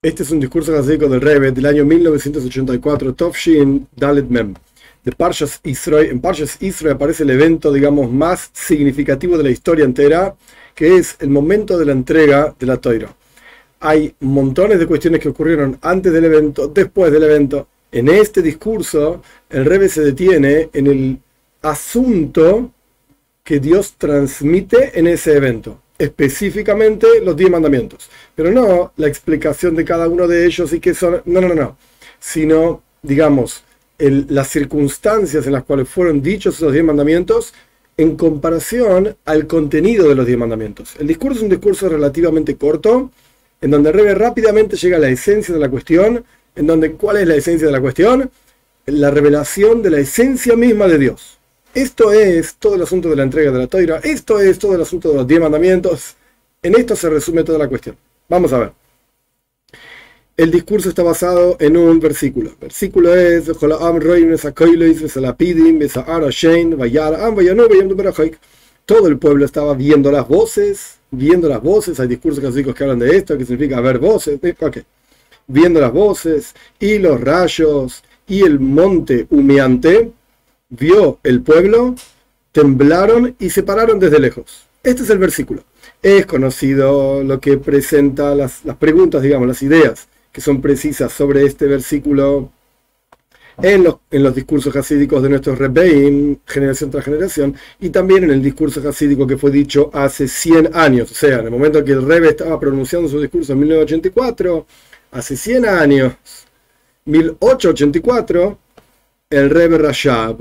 Este es un discurso jasídico del Rebbe del año 1984, Tovshin Dalet Mem, de Parshas Israel. En Parshas Israel aparece el evento, digamos, más significativo de la historia entera, que es el momento de la entrega de la Torá. Hay montones de cuestiones que ocurrieron antes del evento, después del evento. En este discurso, el Rebbe se detiene en el asunto que Dios transmite en ese evento, específicamente los 10 mandamientos, pero no la explicación de cada uno de ellos y qué son, no, sino, digamos, las circunstancias en las cuales fueron dichos esos 10 mandamientos en comparación al contenido de los 10 mandamientos. El discurso es un discurso relativamente corto, en donde el Rebbe rápidamente llega a la esencia de la cuestión, en donde, ¿cuál es la esencia de la cuestión? La revelación de la esencia misma de Dios. Esto es todo el asunto de la entrega de la Torá, esto es todo el asunto de los 10 mandamientos, en esto se resume toda la cuestión. Vamos a ver. El discurso está basado en un versículo. El versículo es: todo el pueblo estaba viendo las voces. Hay discursos clásicos que hablan de esto, que significa ver voces. Okay. Viendo las voces y los rayos y el monte humeante. Vio el pueblo, temblaron y se pararon desde lejos. Este es el versículo. Es conocido lo que presenta las preguntas, digamos, las ideas que son precisas sobre este versículo en los discursos hasídicos de nuestros Rebbeim, generación tras generación, y también en el discurso hasídico que fue dicho hace 100 años. O sea, en el momento que el Rebbe estaba pronunciando su discurso en 1984, hace 100 años, 1884, el Rebbe Rashab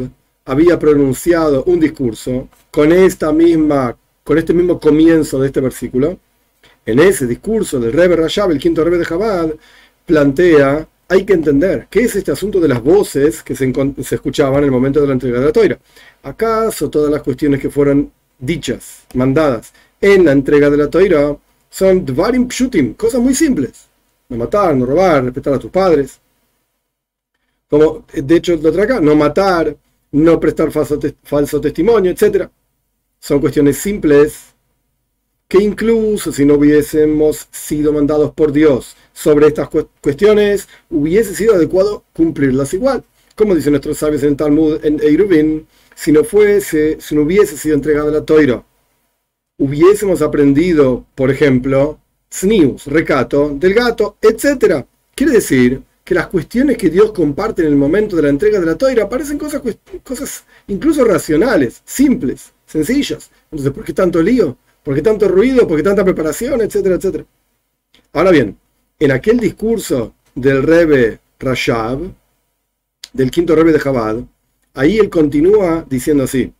había pronunciado un discurso con este mismo comienzo de este versículo. En ese discurso del Rebbe Rashab, el quinto Rebbe de Chabad, plantea, hay que entender, ¿qué es este asunto de las voces que se escuchaban en el momento de la entrega de la Torá? ¿Acaso todas las cuestiones que fueron dichas, mandadas en la entrega de la Torá son dvarim pshutim, cosas muy simples? No matar, no robar, respetar a tus padres. Como de hecho lo trae acá, no matar, no prestar falso testimonio, etc. Son cuestiones simples que incluso si no hubiésemos sido mandados por Dios sobre estas cuestiones, hubiese sido adecuado cumplirlas igual. Como dicen nuestros sabios en el Talmud, en Eiruvin, si no hubiese sido entregada la Torá, hubiésemos aprendido, por ejemplo, tznius, recato, del gato, etc. Quiere decir que las cuestiones que Dios comparte en el momento de la entrega de la Torá parecen cosas incluso racionales, simples, sencillas. Entonces, ¿por qué tanto lío? ¿Por qué tanto ruido? ¿Por qué tanta preparación? Etcétera, etcétera. Ahora bien, en aquel discurso del Rebbe Rashab, del quinto Rebbe de Chabad, ahí él continúa diciendo así: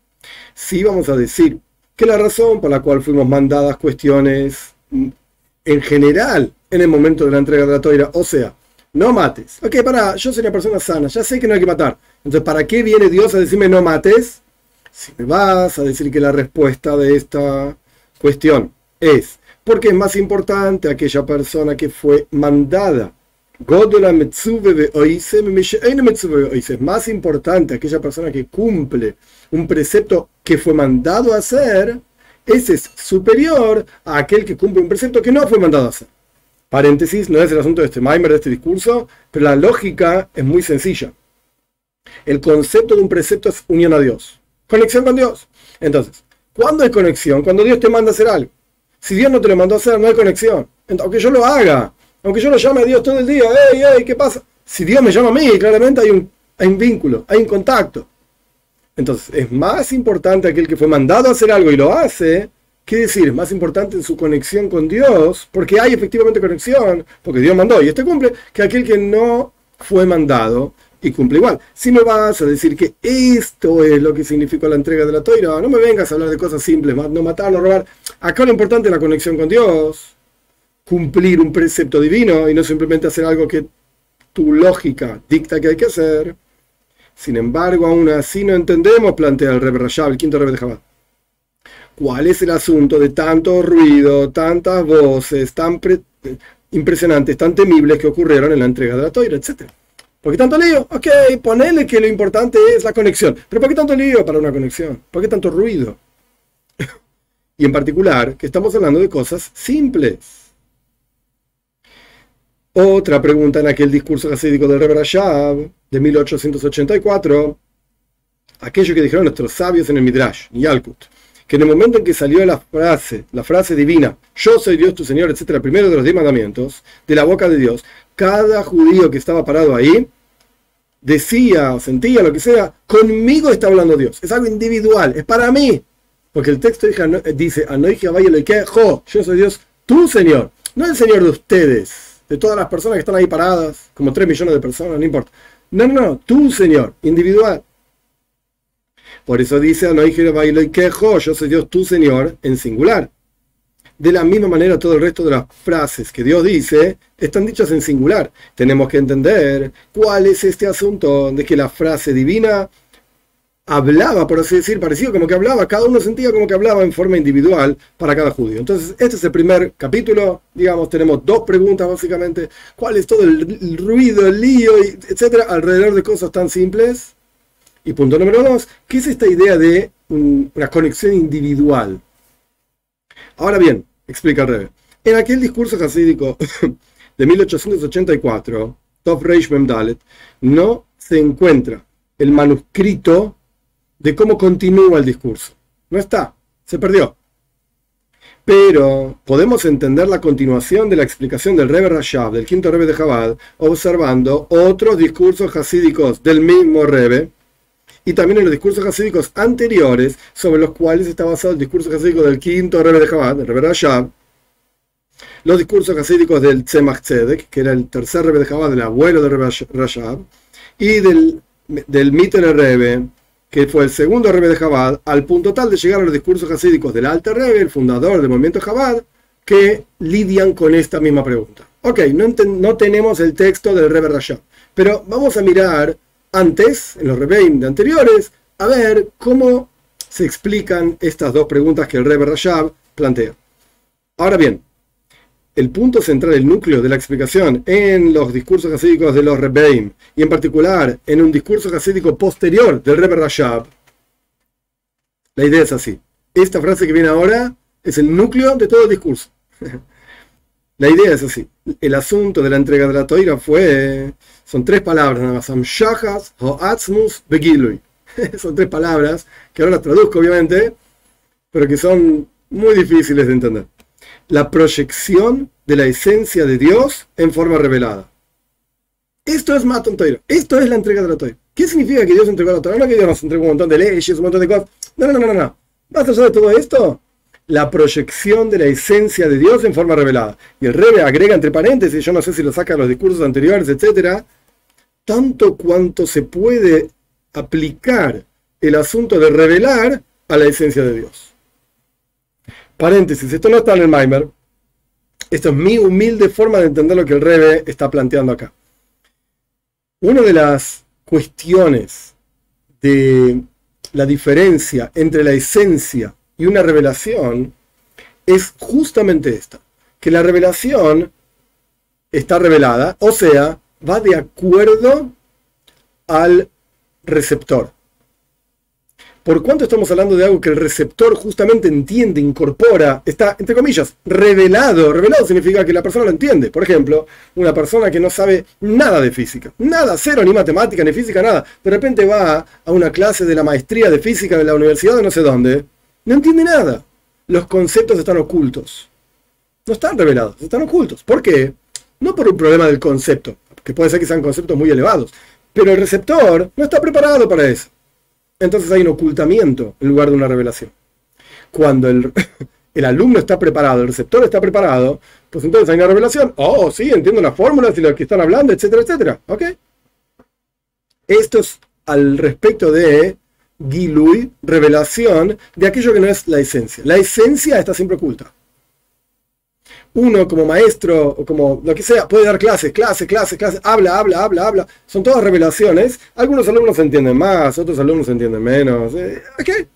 sí, vamos a decir que la razón por la cual fuimos mandadas cuestiones en general en el momento de la entrega de la Torá, o sea, no mates. Ok, yo soy una persona sana, ya sé que no hay que matar. Entonces, ¿para qué viene Dios a decirme no mates? Si me vas a decir que la respuesta de esta cuestión es porque es más importante aquella persona que fue mandada. Es más importante aquella persona que cumple un precepto que fue mandado a hacer. Ese es superior a aquel que cumple un precepto que no fue mandado a hacer. Paréntesis, no es el asunto de este Maimer, de este discurso, pero la lógica es muy sencilla. El concepto de un precepto es unión a Dios, conexión con Dios. Entonces, ¿cuándo hay conexión? Cuando Dios te manda a hacer algo. Si Dios no te lo mandó a hacer, no hay conexión. Aunque yo lo haga, aunque yo lo llame a Dios todo el día, ¡Ey, ¿qué pasa? Si Dios me llama a mí, claramente hay un vínculo, hay un contacto. Entonces, es más importante aquel que fue mandado a hacer algo y lo hace. ¿Qué decir? Es más importante en su conexión con Dios, porque hay efectivamente conexión, porque Dios mandó y este cumple, que aquel que no fue mandado y cumple igual. Si me vas a decir que esto es lo que significó la entrega de la Torá, no me vengas a hablar de cosas simples, no matar, no robar. Acá lo importante es la conexión con Dios, cumplir un precepto divino y no simplemente hacer algo que tu lógica dicta que hay que hacer. Sin embargo, aún así no entendemos, plantea el Rebbe Rashab, el quinto Rebbe de Chabad. ¿Cuál es el asunto de tanto ruido, tantas voces tan impresionantes, tan temibles que ocurrieron en la entrega de la Torá, etcétera? ¿Por qué tanto lío? Ok, ponele que lo importante es la conexión. Pero ¿por qué tanto lío para una conexión? ¿Por qué tanto ruido? Y en particular, que estamos hablando de cosas simples. Otra pregunta en aquel discurso hasídico del Rebbe Rashab de 1884, aquello que dijeron nuestros sabios en el Midrash, Yalkut, que en el momento en que salió la frase divina, yo soy Dios tu Señor, etcétera, primero de los 10 mandamientos, de la boca de Dios, cada judío que estaba parado ahí decía o sentía lo que sea, conmigo está hablando Dios, es algo individual, es para mí, porque el texto dice, yo soy Dios tu Señor, no el Señor de ustedes, de todas las personas que están ahí paradas, como 3 millones de personas, no importa, no, tu Señor, individual. Por eso dice, yo soy Dios tu Señor, en singular. De la misma manera, todo el resto de las frases que Dios dice están dichas en singular. Tenemos que entender cuál es este asunto de que la frase divina hablaba, por así decir, parecido como que hablaba, cada uno sentía como que hablaba en forma individual para cada judío. Entonces, este es el primer capítulo, digamos, tenemos 2 preguntas básicamente. ¿Cuál es todo el ruido, el lío, etcétera, alrededor de cosas tan simples? Y punto número 2, ¿qué es esta idea de una conexión individual? Ahora bien, explica el Rebbe. En aquel discurso hasídico de 1884, Tov Reish Mem Dalet, no se encuentra el manuscrito de cómo continúa el discurso. No está, se perdió. Pero podemos entender la continuación de la explicación del Rebbe Rashab, del quinto Rebbe de Chabad, observando otros discursos hasídicos del mismo Rebbe, y también en los discursos hasídicos anteriores, sobre los cuales está basado el discurso hasídico del quinto Rebbe de Chabad, el Rebbe Rashab, los discursos hasídicos del Tzemach Tzedek, que era el tercer Rebbe de Chabad, el abuelo del Rebbe Rashab, y del Mitter Rebbe, que fue el segundo Rebbe de Chabad, al punto tal de llegar a los discursos hasídicos del Alter Rebbe, el fundador del movimiento Chabad, que lidian con esta misma pregunta. Ok, no tenemos el texto del Rebbe Rashab, pero vamos a mirar antes, en los Rebbeim de anteriores, a ver cómo se explican estas 2 preguntas que el Rebbe Rashab plantea. Ahora bien, el punto central, el núcleo de la explicación en los discursos hasídicos de los Rebbeim, y en particular en un discurso hasídico posterior del Rebbe Rashab, la idea es así. Esta frase que viene ahora es el núcleo de todo el discurso. La idea es así. El asunto de la entrega de la Toira son 3 palabras nada más. Amshachas, Hoatzmus, Begilui. Son 3 palabras que ahora las traduzco obviamente, pero que son muy difíciles de entender. La proyección de la esencia de Dios en forma revelada. Esto es Matan Toira. Esto es la entrega de la Toira. ¿Qué significa que Dios entregó la Toira? No que Dios nos entregó un montón de leyes, un montón de cosas. No. Más allá de todo esto, la proyección de la esencia de Dios en forma revelada. Y el Rebbe agrega entre paréntesis, yo no sé si lo saca de los discursos anteriores, etcétera, tanto cuanto se puede aplicar el asunto de revelar a la esencia de Dios. Paréntesis, esto no está en el Maimer. Esto es mi humilde forma de entender lo que el Rebbe está planteando acá. Una de las cuestiones de la diferencia entre la esencia y una revelación es justamente esta, que la revelación está revelada, o sea, va de acuerdo al receptor. Por cuanto estamos hablando de algo que el receptor justamente entiende, incorpora, está, entre comillas, revelado. Revelado significa que la persona lo entiende. Por ejemplo, una persona que no sabe nada de física, nada, cero, ni matemática, ni física, nada. De repente va a una clase de la maestría de física de la universidad de no sé dónde. No entiende nada. Los conceptos están ocultos. No están revelados, están ocultos. ¿Por qué? No por un problema del concepto, que puede ser que sean conceptos muy elevados, pero el receptor no está preparado para eso. Entonces hay un ocultamiento en lugar de una revelación. Cuando el alumno está preparado, el receptor está preparado, pues entonces hay una revelación. Oh, sí, entiendo las fórmulas y lo que están hablando, etcétera, etcétera. ¿Ok? Esto es al respecto de Gilui, revelación de aquello que no es la esencia. La esencia está siempre oculta. Uno como maestro o como lo que sea puede dar clases, habla. Son todas revelaciones. Algunos alumnos entienden más, otros alumnos entienden menos. ¿Okay?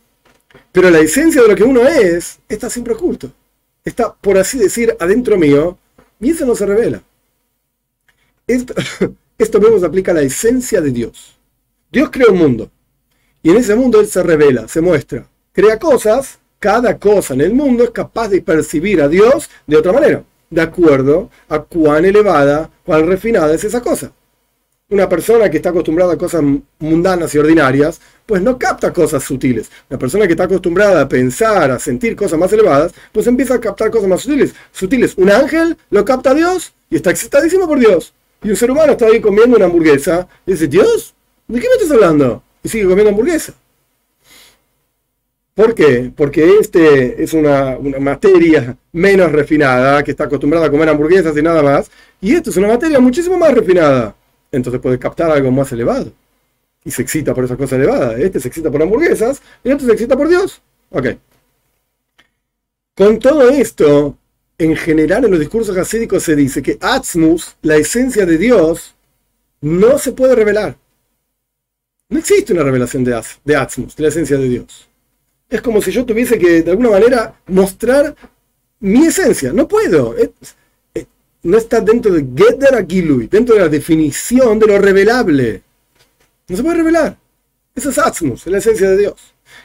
Pero la esencia de lo que uno es está siempre oculto. Está, por así decir, adentro mío y eso no se revela. Esto mismo se aplica a la esencia de Dios. Dios crea un mundo y en ese mundo Él se revela, se muestra, crea cosas. Cada cosa en el mundo es capaz de percibir a Dios de otra manera. de acuerdo a cuán elevada, cuán refinada es esa cosa. Una persona que está acostumbrada a cosas mundanas y ordinarias, pues no capta cosas sutiles. Una persona que está acostumbrada a pensar, a sentir cosas más elevadas, pues empieza a captar cosas más sutiles. Un ángel lo capta a Dios y está excitadísimo por Dios. Y un ser humano está ahí comiendo una hamburguesa y dice, Dios, ¿de qué me estás hablando? Y sigue comiendo hamburguesa. ¿Por qué? Porque este es una materia menos refinada, que está acostumbrada a comer hamburguesas y nada más, y esto es una materia muchísimo más refinada. Entonces puede captar algo más elevado. Y se excita por esas cosas elevadas. Este se excita por hamburguesas y este se excita por Dios. Ok. Con todo esto, en general en los discursos hasídicos se dice que Atzmus, la esencia de Dios, no se puede revelar. No existe una revelación de Atzmus, de la esencia de Dios. Es como si yo tuviese que, de alguna manera, mostrar mi esencia. No puedo. No está dentro de Geder Agilui, dentro de la definición de lo revelable. No se puede revelar. Eso es Atzmus, es la esencia de Dios.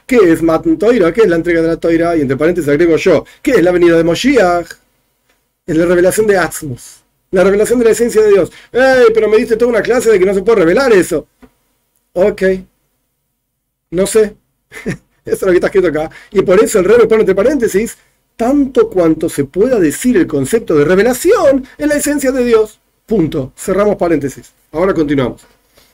¿Qué es Matan Toira? ¿Qué es la entrega de la Toira? Y entre paréntesis agrego yo, ¿qué es la venida de Moshiach? Es la revelación de Atzmus, la revelación de la esencia de Dios. ¡Ey, pero me diste toda una clase de que no se puede revelar eso! Ok. No sé. Eso es lo que está escrito acá. Y por eso el Rebbe pone entre paréntesis, tanto cuanto se pueda decir el concepto de revelación en la esencia de Dios. Punto. Cerramos paréntesis. Ahora continuamos.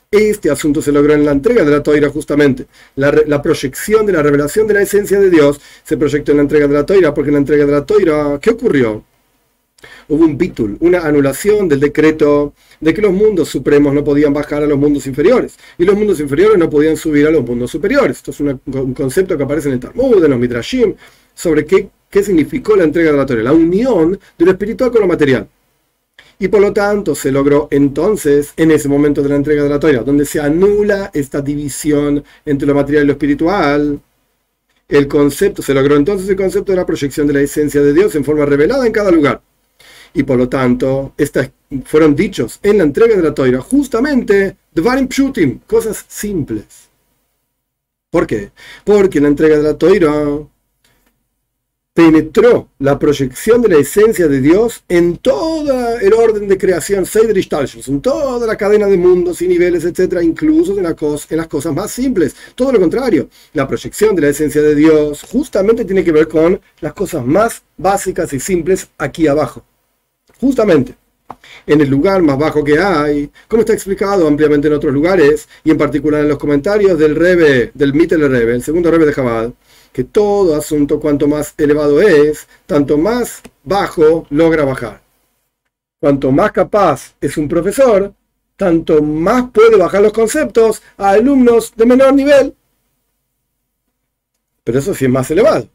Este asunto se logró en la entrega de la Toira justamente. La proyección de la revelación de la esencia de Dios se proyectó en la entrega de la Toira, porque en la entrega de la Toira, ¿qué ocurrió? Hubo un bitul, una anulación del decreto de que los mundos supremos no podían bajar a los mundos inferiores y los mundos inferiores no podían subir a los mundos superiores. Esto es un concepto que aparece en el Talmud, en los Midrashim, sobre qué significó la entrega de la Torah, la unión de lo espiritual con lo material. Y por lo tanto se logró entonces, en ese momento de la entrega de la Torah, donde se anula esta división entre lo material y lo espiritual, se logró entonces el concepto de la proyección de la esencia de Dios en forma revelada en cada lugar. Y por lo tanto, estas fueron dichos en la entrega de la Torah justamente Dvarim Pshutim, cosas simples. ¿Por qué? Porque en la entrega de la Torah penetró la proyección de la esencia de Dios en todo el orden de creación, Seder Ishtalshus, en toda la cadena de mundos y niveles, etc., incluso en las cosas más simples. Todo lo contrario, la proyección de la esencia de Dios justamente tiene que ver con las cosas más básicas y simples aquí abajo. Justamente, en el lugar más bajo que hay, como está explicado ampliamente en otros lugares, y en particular en los comentarios del Rebbe, del Mittel Rebbe, el segundo Rebbe de Chabad, que todo asunto cuanto más elevado es, tanto más bajo logra bajar. Cuanto más capaz es un profesor, tanto más puede bajar los conceptos a alumnos de menor nivel. Pero eso sí es más elevado.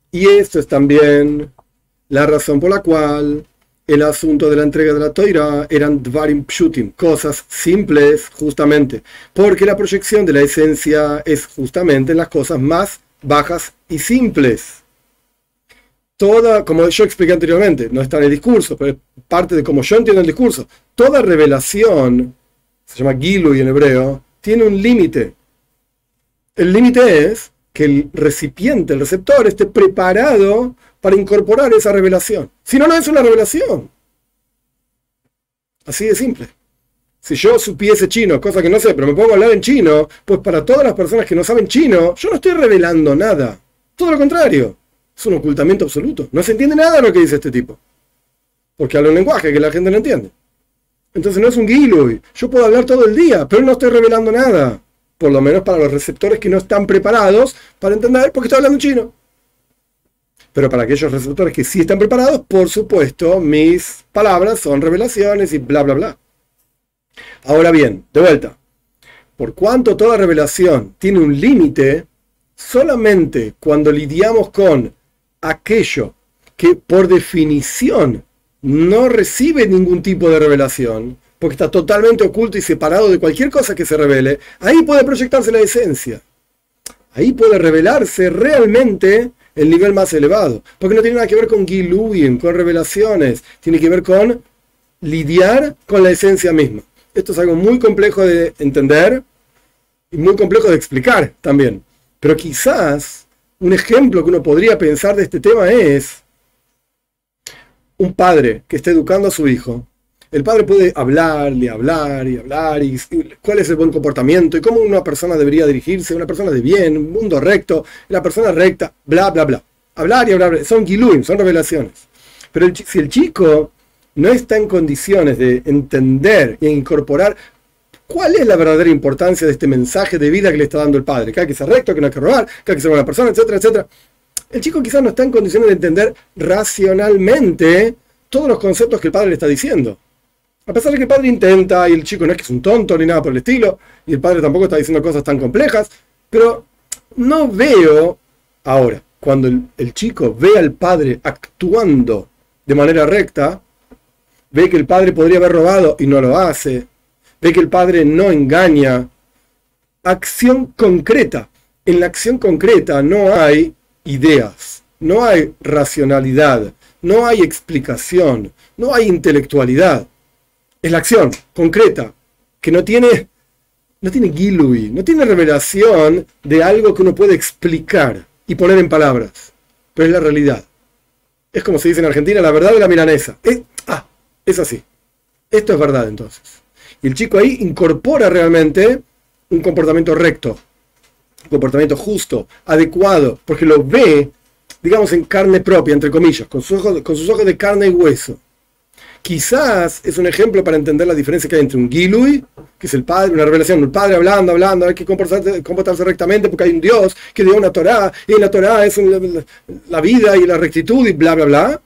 Y esto es también la razón por la cual el asunto de la entrega de la Torah eran Dvarim Pshutim, cosas simples, justamente, porque la proyección de la esencia es justamente en las cosas más bajas y simples. Toda, como yo expliqué anteriormente, no está en el discurso, pero es parte de cómo yo entiendo el discurso. Toda revelación, se llama Gilui en hebreo, tiene un límite. El límite es que el recipiente, el receptor, esté preparado para incorporar esa revelación. Si no, no es una revelación. Así de simple. Si yo supiese chino, cosa que no sé, pero me pongo a hablar en chino, pues para todas las personas que no saben chino, yo no estoy revelando nada. Todo lo contrario. Es un ocultamiento absoluto. No se entiende nada de lo que dice este tipo. Porque habla un lenguaje que la gente no entiende. Entonces no es un gilui. Yo puedo hablar todo el día, pero no estoy revelando nada. Por lo menos para los receptores que no están preparados para entender porque estoy hablando chino. Pero para aquellos receptores que sí están preparados, por supuesto, mis palabras son revelaciones y bla, bla, bla. Ahora bien, de vuelta. Por cuanto toda revelación tiene un límite, solamente cuando lidiamos con aquello que por definición no recibe ningún tipo de revelación, porque está totalmente oculto y separado de cualquier cosa que se revele, ahí puede proyectarse la esencia. Ahí puede revelarse realmente el nivel más elevado, porque no tiene nada que ver con Giluyim, con revelaciones, tiene que ver con lidiar con la esencia misma. Esto es algo muy complejo de entender y muy complejo de explicar también. Pero quizás un ejemplo que uno podría pensar de este tema es un padre que está educando a su hijo, el padre puede hablarle, hablar y hablar, y cuál es el buen comportamiento, y cómo una persona debería dirigirse, una persona de bien, un mundo recto, la persona recta, bla, bla, bla. Hablar y hablar, son giluim, son revelaciones. Pero si el chico no está en condiciones de entender e incorporar cuál es la verdadera importancia de este mensaje de vida que le está dando el padre, que hay que ser recto, que no hay que robar, que hay que ser buena persona, etcétera, etcétera. El chico quizás no está en condiciones de entender racionalmente todos los conceptos que el padre le está diciendo. A pesar de que el padre intenta, y el chico no es que es un tonto ni nada por el estilo, y el padre tampoco está diciendo cosas tan complejas, pero no veo ahora, cuando el chico ve al padre actuando de manera recta, ve que el padre podría haber robado y no lo hace, ve que el padre no engaña. Acción concreta. En la acción concreta no hay ideas, no hay racionalidad, no hay explicación, no hay intelectualidad. Es la acción concreta, que no tiene gilui, no tiene revelación de algo que uno puede explicar y poner en palabras, pero es la realidad. Es como se dice en Argentina, la verdad de la milanesa. Es así. Esto es verdad entonces. Y el chico ahí incorpora realmente un comportamiento recto, un comportamiento justo, adecuado, porque lo ve, digamos, en carne propia, entre comillas, con sus ojos de carne y hueso. Quizás es un ejemplo para entender la diferencia que hay entre un gilui, que es el padre, una revelación, el padre hablando, hay que comportarse rectamente porque hay un Dios que dio una Torá, y en la Torá es la vida y la rectitud y bla, bla, bla.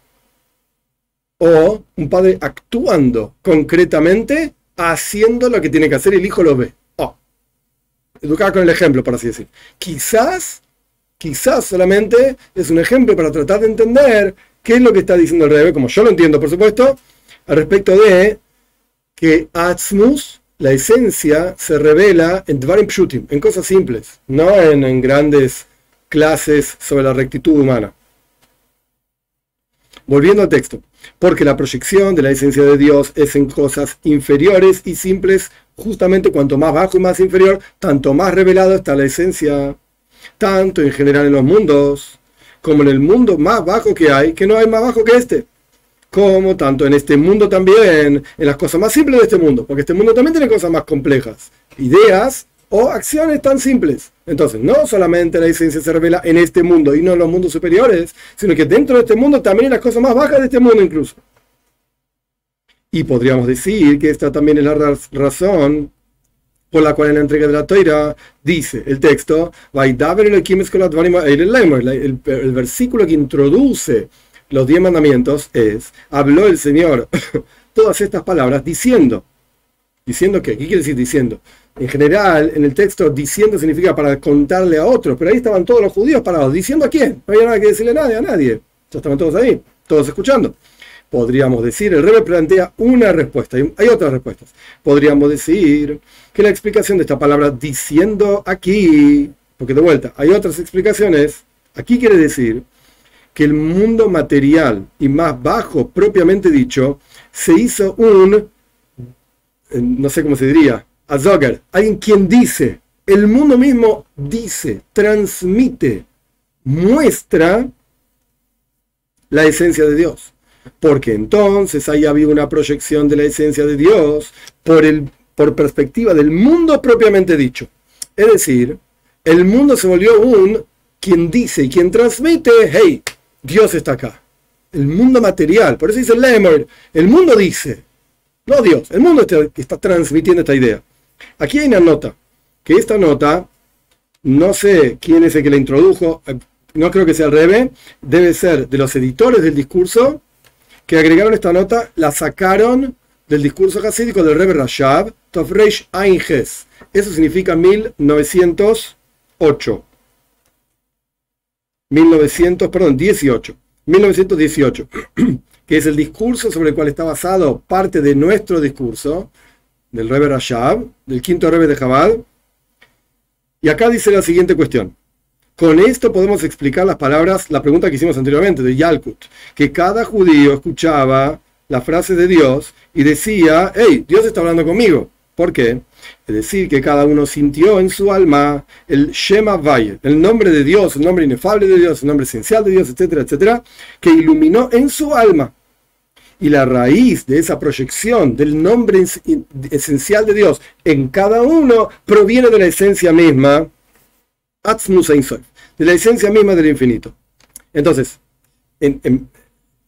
O un padre actuando concretamente, haciendo lo que tiene que hacer y el hijo lo ve. Educar con el ejemplo, por así decir. Quizás solamente es un ejemplo para tratar de entender qué es lo que está diciendo el Rebbe, como yo lo entiendo, por supuesto, al respecto de que Atzmus, la esencia, se revela en Dvarim Pshutim, en cosas simples, no en grandes clases sobre la rectitud humana. Volviendo al texto, porque la proyección de la esencia de Dios es en cosas inferiores y simples, justamente cuanto más bajo y más inferior, tanto más revelado está la esencia, tanto en general en los mundos, como en el mundo más bajo que hay, que no hay más bajo que este, como tanto en este mundo también, en las cosas más simples de este mundo, porque este mundo también tiene cosas más complejas, ideas o acciones tan simples. Entonces, no solamente la esencia se revela en este mundo y no en los mundos superiores, sino que dentro de este mundo también en las cosas más bajas de este mundo incluso. Y podríamos decir que esta también es la razón por la cual en la entrega de la Torá dice el texto, el versículo que introduce los 10 mandamientos es, habló el Señor todas estas palabras diciendo ¿qué quiere decir diciendo? En general, en el texto, diciendo significa para contarle a otros, pero ahí estaban todos los judíos parados, ¿diciendo a quién? No había nada que decirle a nadie, ya estaban todos ahí, todos escuchando. Podríamos decir, el Rebbe plantea una respuesta, hay otras respuestas. Podríamos decir que la explicación de esta palabra diciendo aquí, porque de vuelta, hay otras explicaciones, aquí quiere decir que el mundo material y más bajo, propiamente dicho, se hizo no sé cómo se diría, Azogar, alguien quien dice, el mundo mismo dice, transmite, muestra la esencia de Dios. Porque entonces ahí había una proyección de la esencia de Dios por perspectiva del mundo propiamente dicho. Es decir, el mundo se volvió quien dice y quien transmite, hey, Dios está acá. El mundo material, por eso dice Lemmer, el mundo dice, no Dios, el mundo está transmitiendo esta idea. Aquí hay una nota, que esta nota, no sé quién es el que la introdujo, no creo que sea el Rebbe, debe ser de los editores del discurso, que agregaron esta nota, la sacaron del discurso hasídico del Rebbe Rashab, Tofreish Ain Ches. Eso significa 1918, que es el discurso sobre el cual está basado parte de nuestro discurso, del Rebbe Rashab, del quinto Rebbe de Chabad. Y acá dice la siguiente cuestión. Con esto podemos explicar la pregunta que hicimos anteriormente, de Yalkut, que cada judío escuchaba la frase de Dios y decía, hey, Dios está hablando conmigo. ¿Por qué? Es decir, que cada uno sintió en su alma el Shema Vaye, el nombre de Dios, el nombre inefable de Dios, el nombre esencial de Dios, etcétera, etcétera, que iluminó en su alma. Y la raíz de esa proyección del nombre esencial de Dios en cada uno proviene de la esencia misma, Atzmus Ein Sof, de la esencia misma del infinito. Entonces, en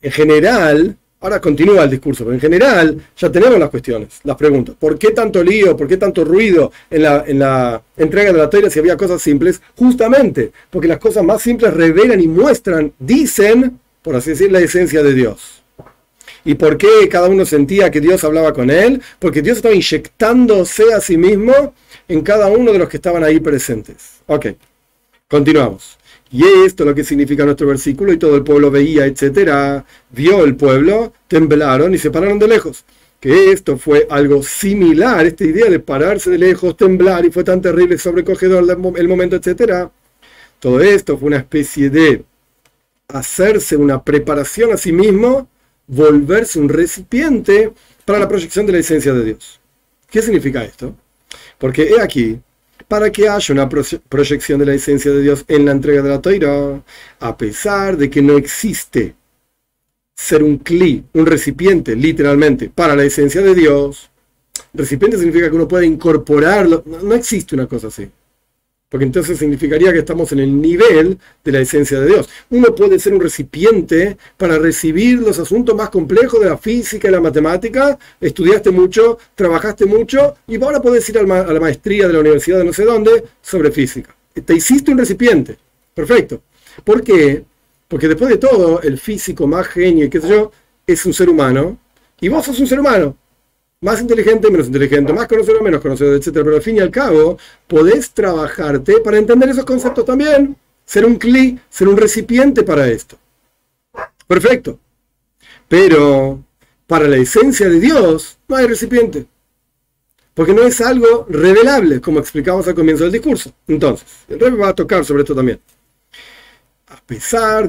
general, ahora continúa el discurso, pero en general ya tenemos las cuestiones, las preguntas. ¿Por qué tanto lío? ¿Por qué tanto ruido en la entrega de la Torá si había cosas simples? Justamente porque las cosas más simples revelan y muestran, dicen, por así decir, la esencia de Dios. ¿Y por qué cada uno sentía que Dios hablaba con él? Porque Dios estaba inyectándose a sí mismo en cada uno de los que estaban ahí presentes. Ok, continuamos. Y esto es lo que significa nuestro versículo, y todo el pueblo veía, etc. Vio el pueblo, temblaron y se pararon de lejos. Que esto fue algo similar, esta idea de pararse de lejos, temblar, y fue tan terrible, sobrecogedor el momento, etc. Todo esto fue una especie de hacerse una preparación a sí mismo, volverse un recipiente para la proyección de la esencia de Dios. ¿Qué significa esto? Porque he aquí, para que haya una proyección de la esencia de Dios en la entrega de la Torá, a pesar de que no existe ser un kli, un recipiente, literalmente, para la esencia de Dios. Recipiente significa que uno puede incorporarlo. No existe una cosa así. Porque entonces significaría que estamos en el nivel de la esencia de Dios. Uno puede ser un recipiente para recibir los asuntos más complejos de la física y la matemática. Estudiaste mucho, trabajaste mucho, y ahora puedes ir a la maestría de la universidad de no sé dónde sobre física. Te hiciste un recipiente. Perfecto. ¿Por qué? Porque después de todo, el físico más genio y qué sé yo, es un ser humano, y vos sos un ser humano. Más inteligente, menos inteligente, más conocedor, menos conocedor, etc. Pero al fin y al cabo, podés trabajarte para entender esos conceptos también. Ser un kli, ser un recipiente para esto. Perfecto. Pero para la esencia de Dios no hay recipiente. Porque no es algo revelable, como explicamos al comienzo del discurso. Entonces, el Rebbe va a tocar sobre esto también.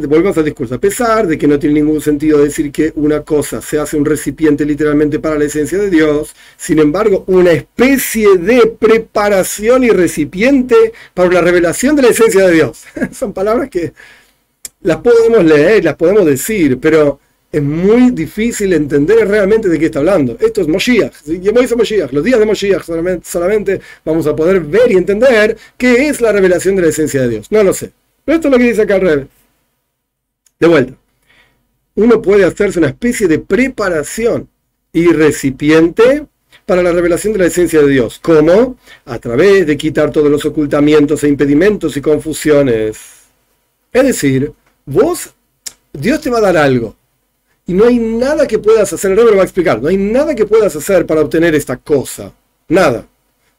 Volvemos al discurso, a pesar de que no tiene ningún sentido decir que una cosa se hace un recipiente literalmente para la esencia de Dios, sin embargo, una especie de preparación y recipiente para la revelación de la esencia de Dios. Son palabras que las podemos leer, las podemos decir, pero es muy difícil entender realmente de qué está hablando. Esto es Moshiach, los días de Moshiach solamente vamos a poder ver y entender qué es la revelación de la esencia de Dios. No lo sé. Pero esto es lo que dice acá el Rebbe. De vuelta. Uno puede hacerse una especie de preparación y recipiente para la revelación de la esencia de Dios. ¿Cómo? A través de quitar todos los ocultamientos e impedimentos y confusiones. Es decir, Dios te va a dar algo. Y no hay nada que puedas hacer. El Rebbe lo va a explicar. No hay nada que puedas hacer para obtener esta cosa. Nada.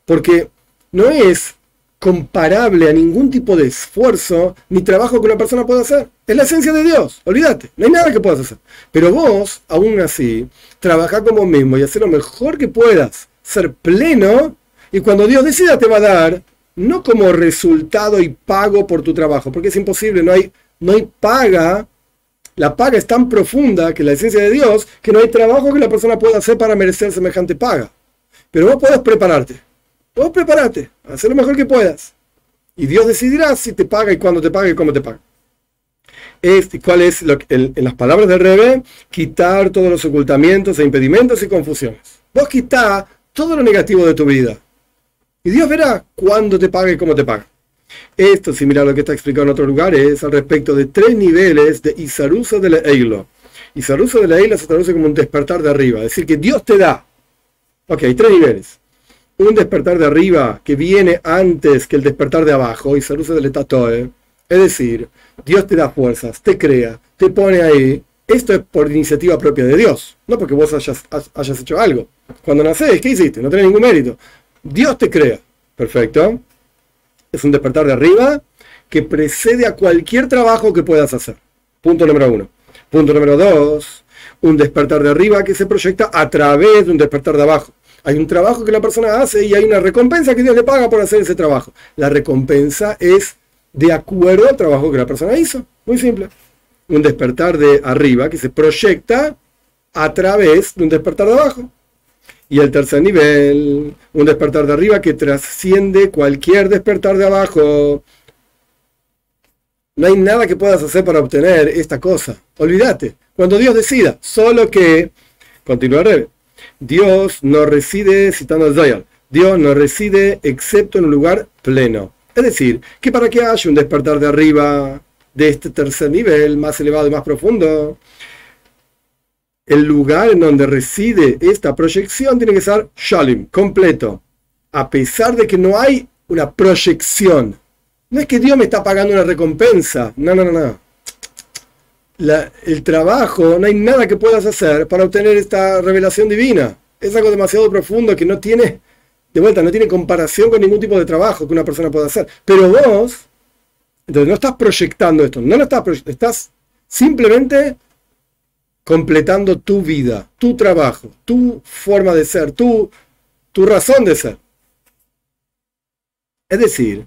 Porque no es comparable a ningún tipo de esfuerzo ni trabajo que una persona pueda hacer. Es la esencia de Dios, olvídate, no hay nada que puedas hacer. Pero vos, aún así, trabajá como mismo y hacer lo mejor que puedas, ser pleno, y cuando Dios decida te va a dar, no como resultado y pago por tu trabajo, porque es imposible, no hay paga. La paga es tan profunda que la esencia de Dios, que no hay trabajo que la persona pueda hacer para merecer semejante paga. Pero vos podés prepararte. Vos prepárate, haz lo mejor que puedas. Y Dios decidirá si te paga y cuándo te paga y cómo te paga. ¿Cuál es en las palabras del Rebbe? Quitar todos los ocultamientos e impedimentos y confusiones. Vos quitá todo lo negativo de tu vida. Y Dios verá cuándo te paga y cómo te paga. Esto, similar a lo que está explicado en otros lugares, al respecto de 3 niveles de Isarusa de la Eilo. Isarusa de la Eilo se traduce como un despertar de arriba. Es decir, que Dios te da. Ok, 3 niveles. Un despertar de arriba que viene antes que el despertar de abajo, y Isarusa del Etatoe. Es decir, Dios te da fuerzas, te crea, te pone ahí. Esto es por iniciativa propia de Dios, no porque vos hayas hecho algo. Cuando nacés, ¿qué hiciste? No tenés ningún mérito. Dios te crea. Perfecto. Es un despertar de arriba que precede a cualquier trabajo que puedas hacer. Punto número 1. Punto número 2. Un despertar de arriba que se proyecta a través de un despertar de abajo. Hay un trabajo que la persona hace y hay una recompensa que Dios le paga por hacer ese trabajo. La recompensa es de acuerdo al trabajo que la persona hizo. Muy simple. Un despertar de arriba que se proyecta a través de un despertar de abajo. Y el tercer nivel, un despertar de arriba que trasciende cualquier despertar de abajo. No hay nada que puedas hacer para obtener esta cosa. Olvídate. cuando Dios decida. Solo que, continúa Rebbe, Dios no reside, citando a Zohar, Dios no reside excepto en un lugar pleno. Es decir, que para que haya un despertar de arriba, de este tercer nivel, más elevado y más profundo, el lugar en donde reside esta proyección tiene que ser Shalim, completo. A pesar de que no hay una proyección. No es que Dios me está pagando una recompensa. No. El trabajo, no hay nada que puedas hacer para obtener esta revelación divina. Es algo demasiado profundo que no tiene, de vuelta, no tiene comparación con ningún tipo de trabajo que una persona pueda hacer. Pero vos, entonces no estás proyectando esto, no lo estás simplemente completando tu vida, tu trabajo, tu forma de ser, tu razón de ser. Es decir,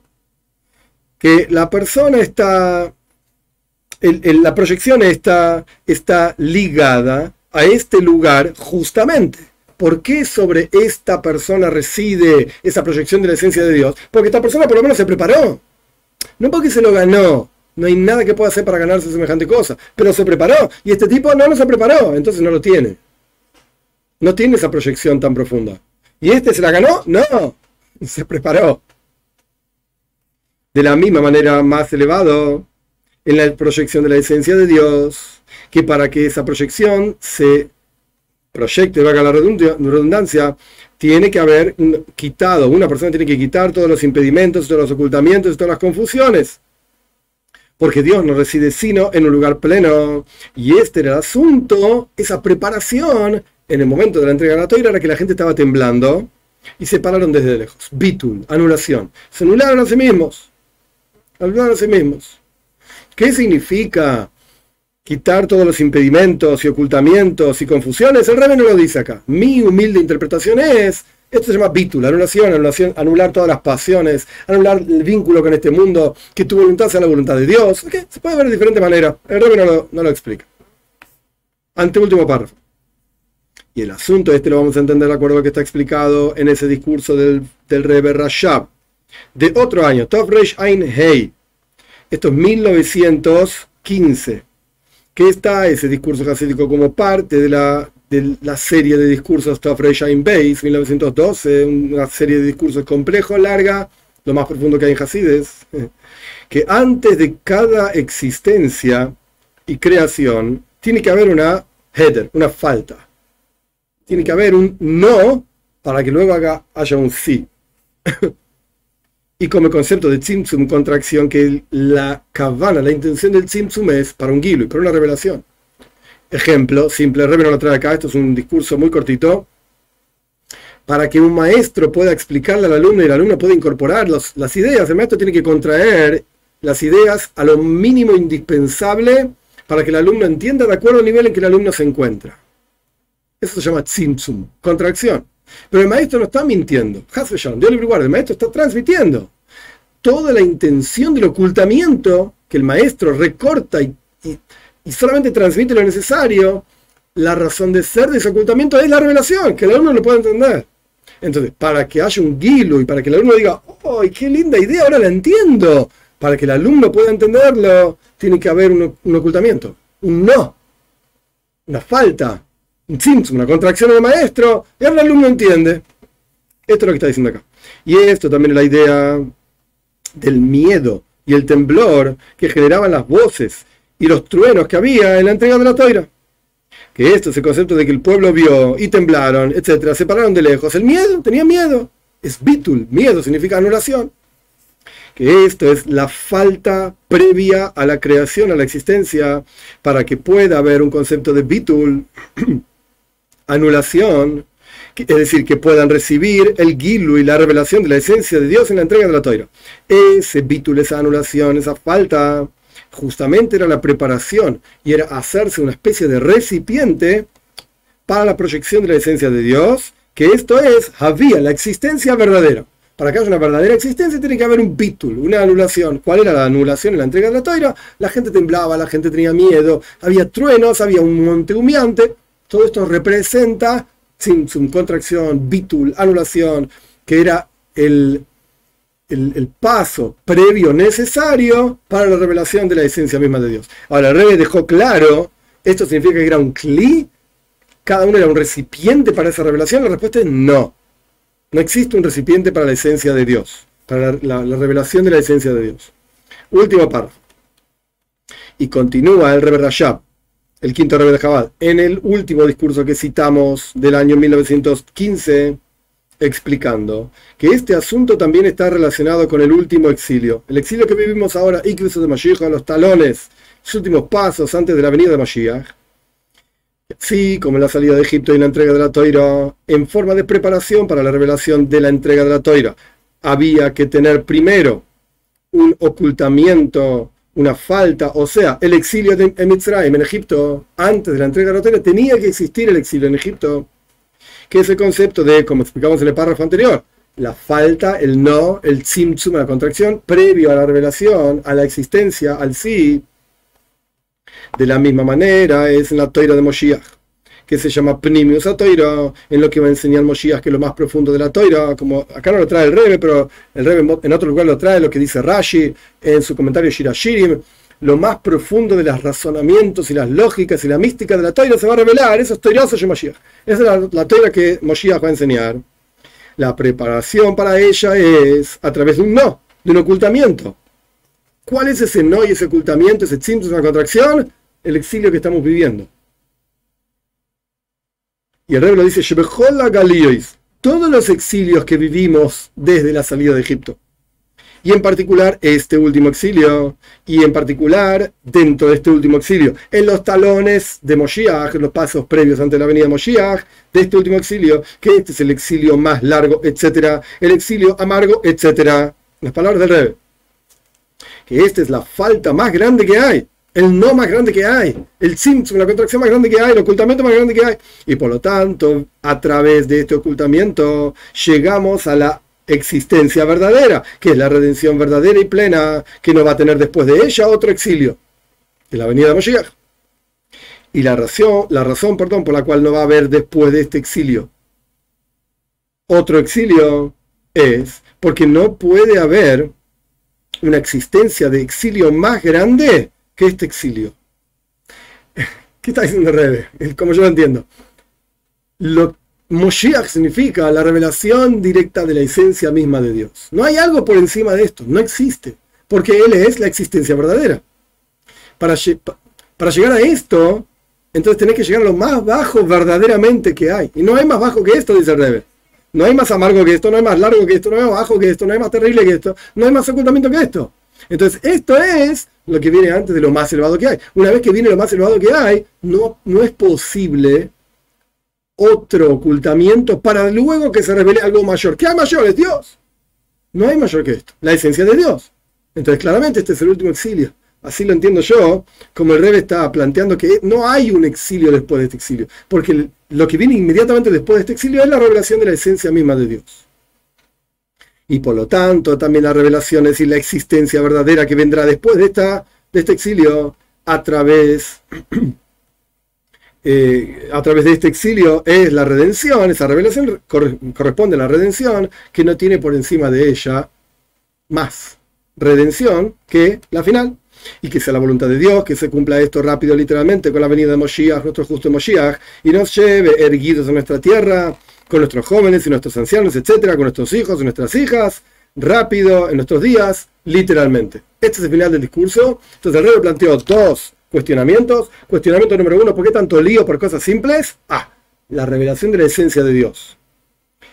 que la persona está, la proyección está ligada a este lugar justamente. ¿Por qué sobre esta persona reside esa proyección de la esencia de Dios? Porque esta persona por lo menos se preparó. No porque se lo ganó. No hay nada que pueda hacer para ganarse semejante cosa. Pero se preparó. Y este tipo no se preparó. Entonces no lo tiene. No tiene esa proyección tan profunda. ¿Y este se la ganó? No. Se preparó. De la misma manera, más elevado, en la proyección de la esencia de Dios, que para que esa proyección se proyecte, valga la redundancia, tiene que haber quitado, una persona tiene que quitar todos los impedimentos, todos los ocultamientos, todas las confusiones. Porque Dios no reside sino en un lugar pleno. Y este era el asunto, esa preparación, en el momento de la entrega de la Torá, era que la gente estaba temblando y se pararon desde lejos. Bitul, anulación. Se anularon a sí mismos. ¿Qué significa quitar todos los impedimentos y ocultamientos y confusiones? El Rebbe no lo dice acá. Mi humilde interpretación es, esto se llama bitul, anulación, anular todas las pasiones, anular el vínculo con este mundo, que tu voluntad sea la voluntad de Dios. ¿Okay? Se puede ver de diferente manera. El Rebbe no lo explica. Anteúltimo párrafo. Y el asunto este lo vamos a entender de acuerdo a lo que está explicado en ese discurso del Rebbe Rashab. De otro año, Tov Reish Ain Hei. Esto es 1915. Que está ese discurso hasídico como parte de la serie de discursos Tov Reish Ain Beis, 1912, una serie de discursos complejo, larga, lo más profundo que hay en Hasides, que antes de cada existencia y creación tiene que haber una header, una falta. Tiene que haber un no para que luego haya un sí. Y como el concepto de tzimtzum, contracción, que la kavana, la intención del tzimtzum es para un gilui, para una revelación. Ejemplo simple, Rebbe no lo trae acá, esto es un discurso muy cortito. Para que un maestro pueda explicarle al alumno y el alumno pueda incorporar las ideas, el maestro tiene que contraer las ideas a lo mínimo indispensable para que el alumno entienda de acuerdo al nivel en que el alumno se encuentra. Eso se llama tzimtzum, contracción. Pero el maestro no está mintiendo. Dios libre guarde, el maestro está transmitiendo toda la intención del ocultamiento que el maestro recorta y solamente transmite lo necesario. La razón de ser de ese ocultamiento es la revelación, que el alumno lo pueda entender. Entonces, para que haya un guilo y para que el alumno diga, ¡ay, qué linda idea! Ahora la entiendo. Para que el alumno pueda entenderlo, tiene que haber un ocultamiento, un no, una falta. Un tzimtzum, una contracción del maestro, y ahora el alumno entiende. Esto es lo que está diciendo acá. Y esto también es la idea del miedo y el temblor que generaban las voces y los truenos que había en la entrega de la Torá. Que esto es el concepto de que el pueblo vio y temblaron, etcétera, se pararon de lejos. El miedo, tenía miedo. Es bitul, miedo significa anulación. Que esto es la falta previa a la creación, a la existencia, para que pueda haber un concepto de bitul, anulación, es decir, que puedan recibir el gilu y la revelación de la esencia de Dios en la entrega de la Torá. Ese bitul, esa anulación, esa falta, justamente era la preparación y era hacerse una especie de recipiente para la proyección de la esencia de Dios, que esto es Havía, la existencia verdadera. Para que haya una verdadera existencia tiene que haber un bitul, una anulación. ¿Cuál era la anulación en la entrega de la Torá? La gente temblaba, la gente tenía miedo, había truenos, había un monte humeante. Todo esto representa tzimtzum, contracción, bitul, anulación, que era el paso previo necesario para la revelación de la esencia misma de Dios. Ahora, el Rebbe dejó claro ¿Esto significa que era un kli? ¿Cada uno era un recipiente para esa revelación? La respuesta es no. No existe un recipiente para la esencia de Dios, para la revelación de la esencia de Dios. Último párrafo. Y continúa el Rebbe Rashab, el quinto Rebbe de Chabad, en el último discurso que citamos del año 1915, explicando que este asunto también está relacionado con el último exilio. El exilio que vivimos ahora, incluso de Mashiach, los talones, los últimos pasos antes de la venida de Mashiach. Sí, como la salida de Egipto y la entrega de la Toira, en forma de preparación para la revelación de la entrega de la Toira, había que tener primero un ocultamiento, una falta, o sea, el exilio en Mitzrayim, en Egipto. Antes de la entrega de la Toira tenía que existir el exilio en Egipto, que es el concepto de, como explicamos en el párrafo anterior, la falta, el no, el tzimtzum, la contracción, previo a la revelación, a la existencia, al sí. De la misma manera es en la Toira de Moshiach, que se llama Pnimius HaToira, en lo que va a enseñar Moshiach, que es lo más profundo de la Toira, como acá no lo trae el Rebbe, pero el Rebbe en otro lugar lo trae, lo que dice Rashi en su comentario Shirashirim, lo más profundo de los razonamientos y las lógicas y la mística de la Toira se va a revelar. Eso es Toirazo de Moshiach. Esa es la Toira que Moshiach va a enseñar. La preparación para ella es a través de un no, de un ocultamiento. ¿Cuál es ese no y ese ocultamiento, ese tzimtzum, esa contracción? El exilio que estamos viviendo. Y el Rebbe lo dice, todos los exilios que vivimos desde la salida de Egipto. Y en particular este último exilio, y en particular dentro de este último exilio, en los talones de Moshiach, en los pasos previos ante la venida de Moshiach, de este último exilio, que este es el exilio más largo, etcétera, el exilio amargo, etcétera. Las palabras del Rebbe. Que esta es la falta más grande que hay, el no más grande que hay, el tzimtzum, la contracción más grande que hay, el ocultamiento más grande que hay. Y por lo tanto, a través de este ocultamiento, llegamos a la existencia verdadera, que es la redención verdadera y plena, que no va a tener después de ella otro exilio, que es la venida de Moshiach. Y la razón, por la cual no va a haber después de este exilio otro exilio es porque no puede haber una existencia de exilio más grande que este exilio. ¿Qué está diciendo el Rebbe? Como yo lo entiendo. Moshiach significa la revelación directa de la esencia misma de Dios. No hay algo por encima de esto, no existe, porque Él es la existencia verdadera. Para llegar a esto, entonces tenés que llegar a lo más bajo verdaderamente que hay. Y no hay más bajo que esto, dice el Rebbe. No hay más amargo que esto, no hay más largo que esto, no hay más bajo que esto, no hay más terrible que esto, no hay más ocultamiento que esto. Entonces, esto es lo que viene antes de lo más elevado que hay. Una vez que viene lo más elevado que hay, no es posible otro ocultamiento para luego que se revele algo mayor. ¿Qué hay mayor? Es Dios. No hay mayor que esto, la esencia de Dios. Entonces, claramente, este es el último exilio. Así lo entiendo yo, como el Rebbe está planteando que no hay un exilio después de este exilio, porque lo que viene inmediatamente después de este exilio es la revelación de la esencia misma de Dios. Y por lo tanto, también la revelación, es decir, la existencia verdadera que vendrá después de este exilio, a través de este exilio, es la redención. Esa revelación corresponde a la redención, que no tiene por encima de ella más redención que la final. Y que sea la voluntad de Dios, que se cumpla esto rápido, literalmente, con la venida de Moshiach, nuestro justo Moshiach, y nos lleve erguidos a nuestra tierra, con nuestros jóvenes y nuestros ancianos, etcétera, con nuestros hijos y nuestras hijas, rápido en nuestros días, literalmente. Este es el final del discurso. Entonces el Rebbe planteó dos cuestionamientos. Cuestionamiento número 1, ¿por qué tanto lío por cosas simples? La revelación de la esencia de Dios.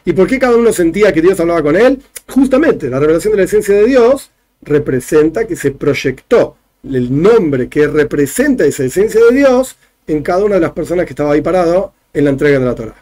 ¿Y por qué cada uno sentía que Dios hablaba con él? Justamente, la revelación de la esencia de Dios representa que se proyectó el nombre que representa esa esencia de Dios en cada una de las personas que estaba ahí parado en la entrega de la Torá.